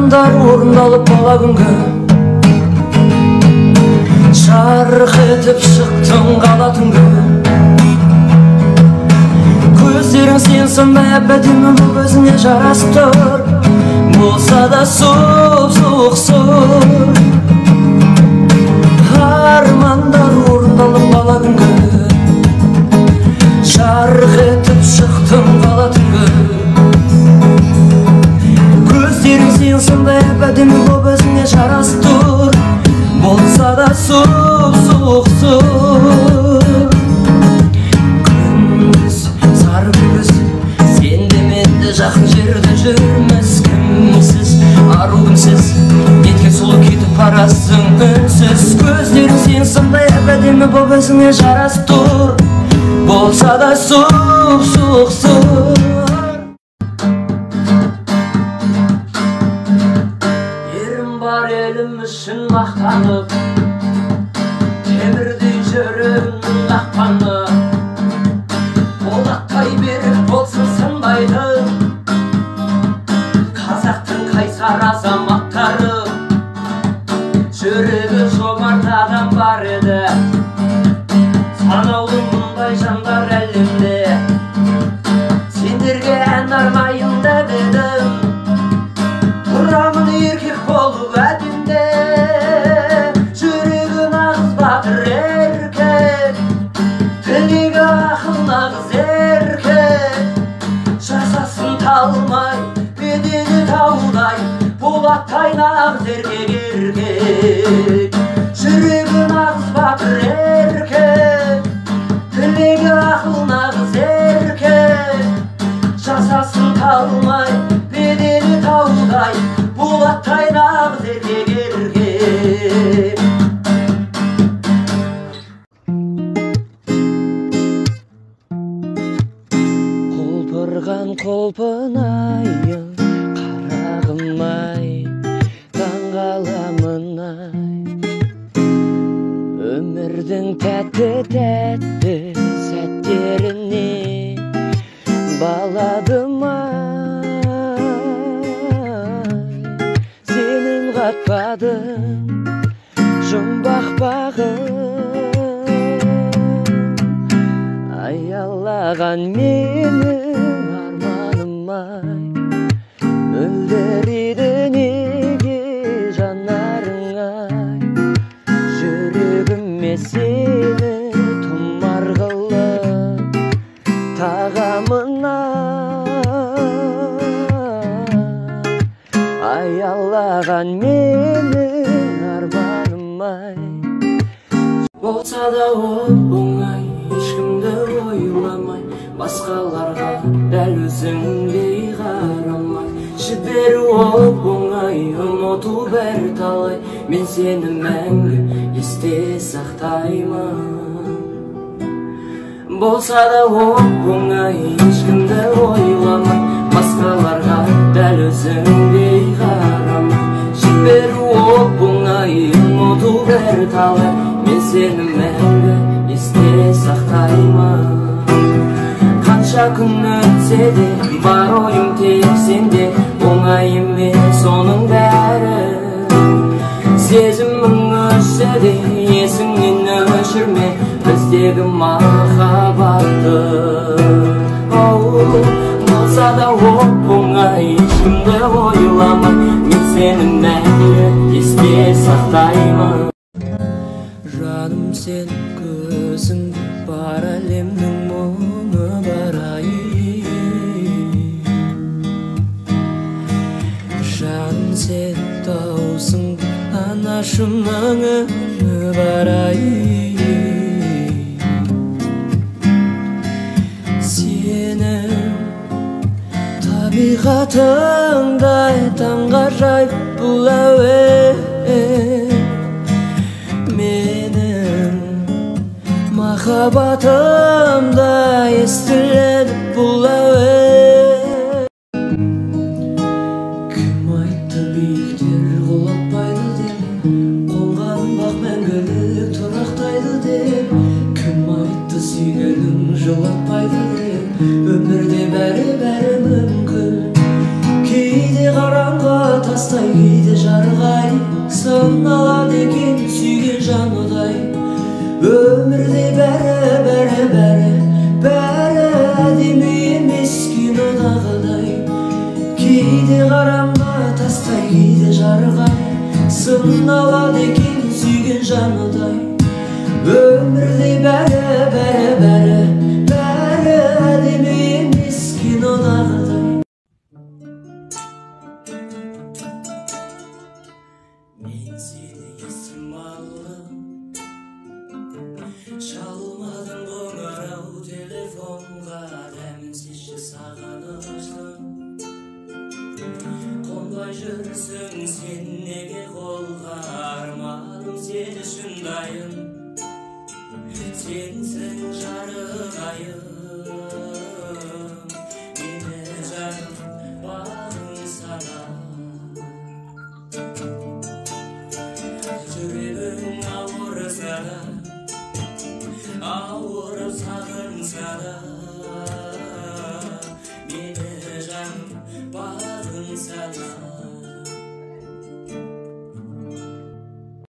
Армандар орындалып бала күнгі Жарық етіп шықтың қала түнгі Көздерің сенсің бе әбәдемі бұл өзіне жарасып тұр Болса да сұп-сұқ сұр Армандар орындалып бала күнгі Жарық етіп шықтың қала түнгі Көздерің сенсің бе әбәдемі бұл өзіне жарасып тұр Болса да сұп-сұқ сұр Күндіз, сары күндіз Сен де мен де жақын жерде жүрміз Кімсіз, ару кімсіз Неткен сұлу кетіп барасың үнсіз Көздерің сенсің бе әбәдемі бұл өзіңе жарасып тұр Болса да сұп-сұқ сұр Елім үшін мақтанып Темірдей жүрегімнің қақпаны Болаттай берік болсын сынбайды Қазақтың қайсар азаматтары Жүрегі жомарт адам бар еді Санаулы мұндай жандар әлемде Сендерге ән арнайын деп едім Тұрамын еркек болып әдемде Жүрегі нағыз батыр еркек Тілегі ақыл нағыз еркек Жасасын талмай, бедені таудай Болаттай нағыз еркек еркек Жүрегі нағыз батыр еркек Тілегі ақыл нағыз еркек Жасасын талмай, бедені таудай Болаттай нағыз еркек еркек Құлпырған құлпынайын қарағым-ай Таңғаламын-ай Өмірдің тәтті-тәтті сәттеріне баладым-ай Сенің қатпадың жұмбақ бағым Аялаған менің арманым-ай Мөлдірейді неге жанарың-ай Жүрегіме сені тұмар қылып тағамын-ай Аялаған менің арманым-ай Болса да оп-оңай ешкімді ойламай Басқаларға дәл өзіңдей қарамай Жіберу оп-оңай ұмыту бәрі талай Мен сені мәңгі есте сақтаймын Болса да оп-оңай ешкімді ойламай Басқаларға дәл өзіңдей қарамай Жіберу оп-оңай ұмыту бәрі талай Мен сені мәңгі есте сақтаймын Қанша күн өтсе де бар ойым тек сенде Оңай емес оның бәрі Сезімің өшсе де есіңнен өшірме Біздегі махаббатты Болса да оп-оңай ешкімді ойламай Мен сені мәңгі есте сақтаймын Жаным сен көзің бар әлемнің мұңы барайын Жаным сен даусың анашымның үні барайын Сенің табиғатыңдай таңғажайып бұл әуен Менің махаббатымда естіледі бұл әуен Кім айтты биіктер құлатпайды деп Қонған бақ мәңгілік тұрақтайды деп Кім айтты сүйгенің жылатпайды деп Өмірде бәрі мүмкін Кейде қараңғы тастай кейде жарғай сыналады екен сүйген жанудай өмірде бәрі әдемі емес кинодағыдай кейде қараңғы тастай кейде жарғай сыналады екен сүйген жанудай өмірде бәрі әдемі емес кинодағыдай мен сені есім алдым шалмадым қоңырау телефонға дәмсізші сағыныштың қонбай жүрсің сен неге қолға арманым сен үшін дайын сенсің жарығайым мені жаным бағың сана жүрегің ауырса да ауырып сағынып